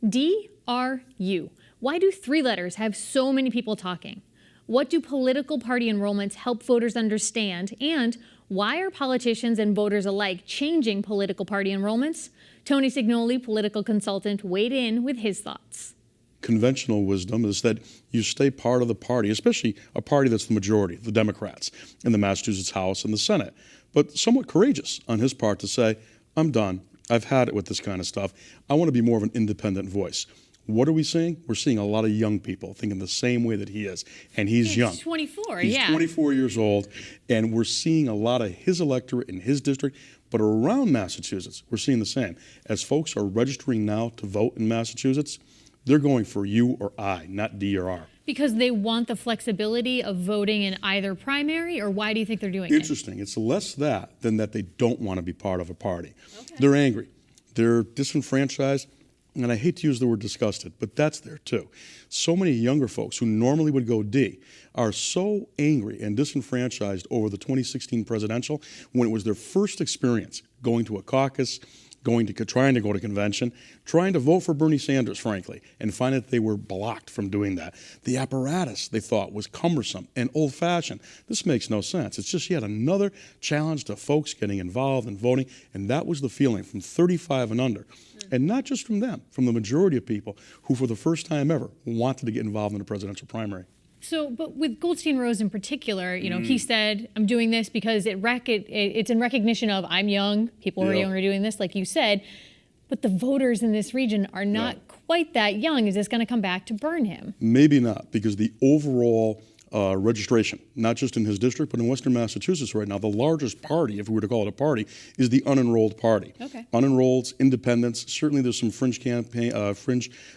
DRU. Why do 3 letters have so many people talking? What do political party enrollments help voters understand? And why are politicians and voters alike changing political party enrollments? Tony Signoli, political consultant, weighed in with his thoughts. Conventional wisdom is that you stay part of the party, especially a party that's the majority, the Democrats, in the Massachusetts House and the Senate. But somewhat courageous on his part to say, I'm done. I've had it with this kind of stuff. I want to be more of an independent voice. What are we seeing? We're seeing a lot of young people thinking the same way that he is. And he's young. He's 24, He's yeah. 24 years old. And we're seeing a lot of his electorate in his district. But around Massachusetts, we're seeing the same. As folks are registering now to vote in Massachusetts, they're going for you or I, not D or R. Because they want the flexibility of voting in either primary, or why do you think they're doing it? Interesting. It's less that than that they don't want to be part of a party. Okay. They're angry. They're disenfranchised. And I hate to use the word disgusted, but that's there too. So many younger folks who normally would go D are so angry and disenfranchised over the 2016 presidential when it was their first experience going to a caucus, trying to go to convention, trying to vote for Bernie Sanders, frankly, and find that they were blocked from doing that. The apparatus, they thought, was cumbersome and old-fashioned. This makes no sense. It's just yet another challenge to folks getting involved in voting, and that was the feeling from 35 and under. And not just from them, from the majority of people who, for the first time ever, wanted to get involved in a presidential primary. So, but with Goldstein Rose in particular, you know, he said, I'm doing this because it's in recognition of I'm young, people who are younger are doing this, like you said, but the voters in this region are not quite that young. Is this going to come back to burn him? Maybe not, because the overall registration, not just in his district, but in Western Massachusetts right now, the largest party, if we were to call it a party, is the unenrolled party. Okay. Unenrolleds, independents, certainly there's some fringe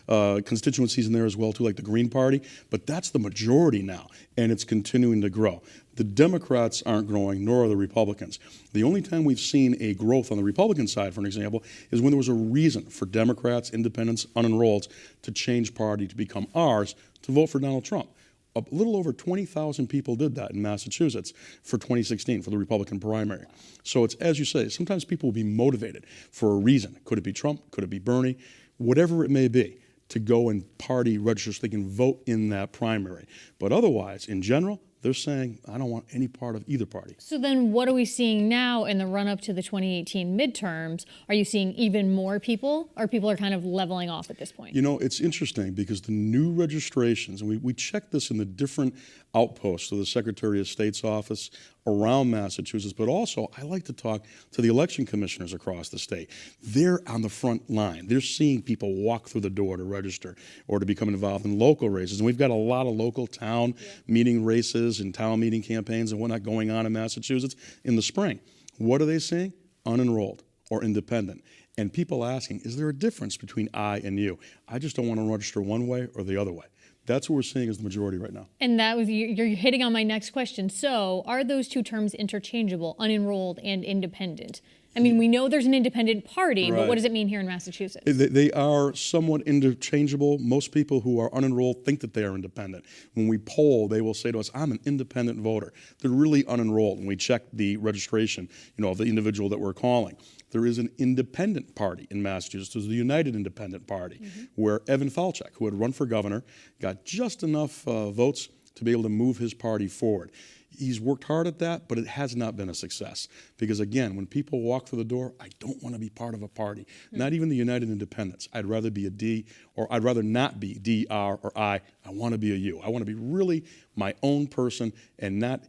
constituencies in there as well too, like the Green Party, but that's the majority now, and it's continuing to grow. The Democrats aren't growing, nor are the Republicans. The only time we've seen a growth on the Republican side, for an example, is when there was a reason for Democrats, independents, unenrolleds to change party to become ours to vote for Donald Trump. A little over 20,000 people did that in Massachusetts for 2016, for the Republican primary. So it's, as you say, sometimes people will be motivated for a reason. Could it be Trump? Could it be Bernie? Whatever it may be, to go and party register so they can vote in that primary. But otherwise, in general, they're saying, I don't want any part of either party. So then what are we seeing now in the run-up to the 2018 midterms? Are you seeing even more people, or people are kind of leveling off at this point? You know, it's interesting because the new registrations, and we checked this in the different outposts of the Secretary of State's office around Massachusetts, but also I like to talk to the election commissioners across the state. They're on the front line. They're seeing people walk through the door to register or to become involved in local races. And we've got a lot of local town meeting races and town meeting campaigns and whatnot going on in Massachusetts in the spring. What are they seeing? Unenrolled or independent. And people asking, is there a difference between I and you? I just don't want to register one way or the other way. That's what we're seeing as the majority right now. And that was you're hitting on my next question. So are those two terms interchangeable, unenrolled and independent? I mean, we know there's an independent party, but what does it mean here in Massachusetts? They are somewhat interchangeable. Most people who are unenrolled think that they are independent. When we poll, they will say to us, I'm an independent voter. They're really unenrolled. When we check the registration, of the individual that we're calling. There is an independent party in Massachusetts. There's the United Independent Party, where Evan Falchuk, who had run for governor, got just enough votes to be able to move his party forward. He's worked hard at that, but it has not been a success. Because again, when people walk through the door, I don't want to be part of a party. Not even the United Independents. I'd rather be a D, or I'd rather not be D, R, or I. I want to be a U. I want to be really my own person and not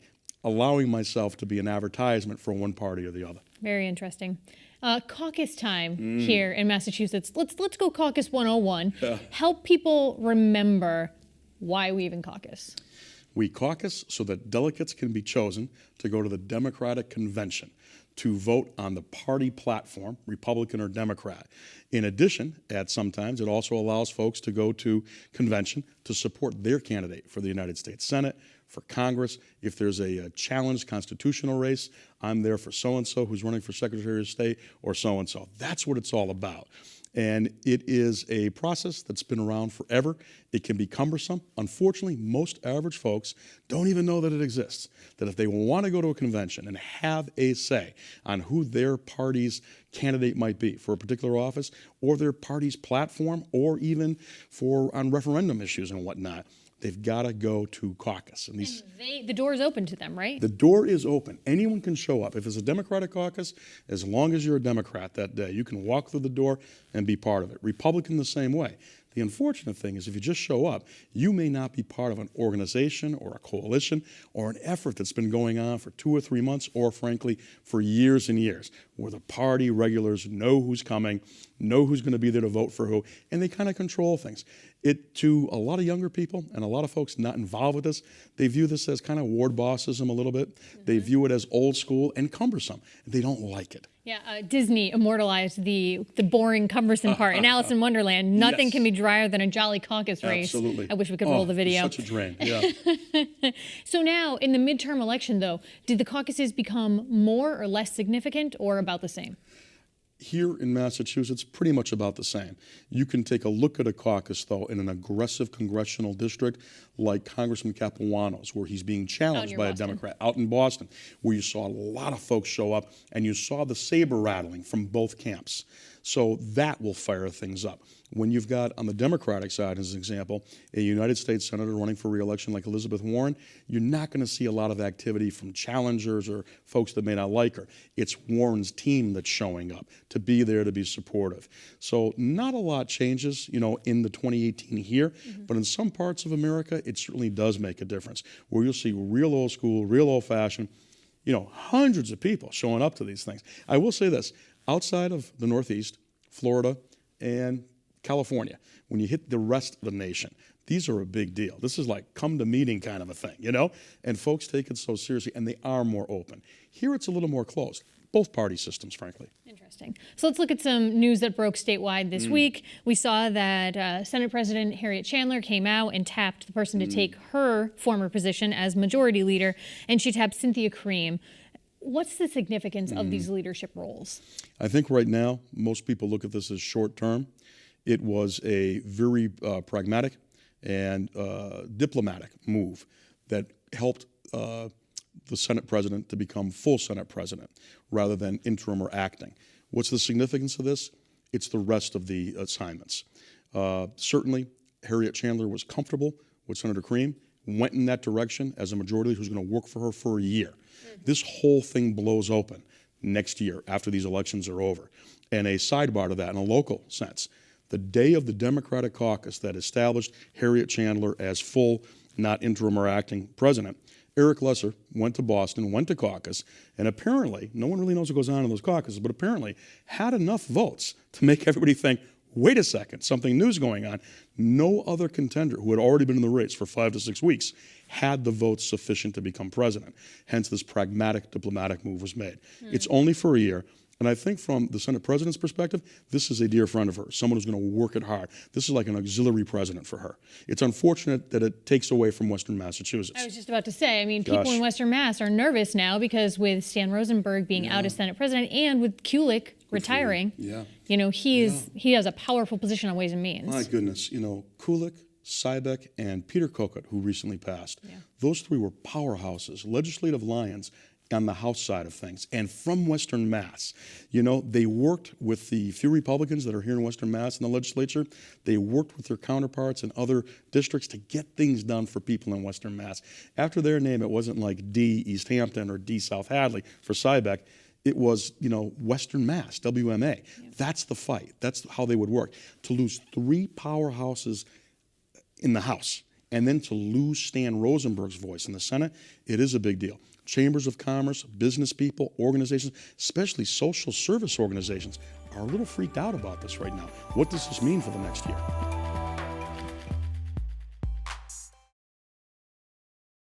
allowing myself to be an advertisement for one party or the other. Very interesting. Caucus time here in Massachusetts. Let's go caucus 101. Help people remember why we even caucus. We caucus so that delegates can be chosen to go to the Democratic Convention to vote on the party platform, Republican or Democrat. In addition, at sometimes, it also allows folks to go to convention to support their candidate for the United States Senate, for Congress. If there's a challenged constitutional race, I'm there for so-and-so who's running for Secretary of State or so-and-so. That's what it's all about. And it is a process that's been around forever. It can be cumbersome. Unfortunately, most average folks don't even know that it exists. That if they want to go to a convention and have a say on who their party's candidate might be for a particular office, or their party's platform, or even for on referendum issues and whatnot, they've got to go to caucus. And the door is open to them, right? the door is open. Anyone can show up. If it's a Democratic caucus, as long as you're a Democrat that day, you can walk through the door and be part of it. Republican the same way. The unfortunate thing is if you just show up, you may not be part of an organization or a coalition or an effort that's been going on for 2 or 3 months or, frankly, for years and years, where the party regulars know who's coming, know who's going to be there to vote for who, and they kind of control things. To a lot of younger people and a lot of folks not involved with this, they view this as kind of ward bossism a little bit. They view it as old school and cumbersome. They don't like it. Yeah, Disney immortalized the boring, cumbersome part. In Alice in Wonderland, nothing Yes. can be drier than a jolly caucus race. Absolutely. I wish we could roll the video. It's such a drain. Yeah. So now, in the midterm election, though, did the caucuses become more or less significant or about the same? Here in Massachusetts, pretty much about the same. You can take a look at a caucus, though, in an aggressive congressional district like Congressman Capuano's, where he's being challenged by a Democrat, out in Boston, where you saw a lot of folks show up, and you saw the saber rattling from both camps. So that will fire things up. When you've got, on the Democratic side, as an example, a United States Senator running for re-election like Elizabeth Warren, you're not going to see a lot of activity from challengers or folks that may not like her. It's Warren's team that's showing up to be there to be supportive. So not a lot changes, in the 2018 here, but in some parts of America, it certainly does make a difference, where you'll see real old school, real old fashioned, hundreds of people showing up to these things. I will say this, outside of the Northeast, Florida, and California, when you hit the rest of the nation, these are a big deal. This is like come to meeting kind of a thing, And folks take it so seriously, and they are more open. Here it's a little more closed. Both party systems, frankly. Interesting. So let's look at some news that broke statewide this week. We saw that Senate President Harriet Chandler came out and tapped the person to take her former position as majority leader, and she tapped Cynthia Cream. What's the significance of these leadership roles? I think right now, most people look at this as short term. It was a very pragmatic and diplomatic move that helped the Senate president to become full Senate president rather than interim or acting. What's the significance of this? It's the rest of the assignments. Certainly, Harriet Chandler was comfortable with Senator Cream, went in that direction as a majority leader who's going to work for her for a year. This whole thing blows open next year after these elections are over. And a sidebar to that in a local sense, the day of the Democratic caucus that established Harriet Chandler as full, not interim or acting president, Eric Lesser went to Boston, went to caucus, and apparently, no one really knows what goes on in those caucuses, but apparently had enough votes to make everybody think, wait a second, something new's going on. No other contender who had already been in the race for 5 to 6 weeks had the votes sufficient to become president. Hence, this pragmatic, diplomatic move was made. It's only for a year. And I think from the Senate president's perspective, this is a dear friend of hers, someone who's going to work it hard. This is like an auxiliary president for her. It's unfortunate that it takes away from Western Massachusetts. I was just about to say, people in Western Mass are nervous now because with Stan Rosenberg being out as Senate president and with Kulik retiring, he has a powerful position on Ways and Means. My goodness, Kulik, Sybeck, and Peter Kokut, who recently passed, those three were powerhouses, legislative lions on the House side of things, and from Western Mass. They worked with the few Republicans that are here in Western Mass in the legislature. They worked with their counterparts in other districts to get things done for people in Western Mass. After their name, it wasn't like D East Hampton or D South Hadley for Sybeck. It was, Western Mass, WMA. Yeah. That's the fight. That's how they would work. To lose 3 powerhouses in the House and then to lose Stan Rosenberg's voice in the Senate, it is a big deal. Chambers of commerce, business people, organizations, especially social service organizations, are a little freaked out about this right now. What does this mean for the next year?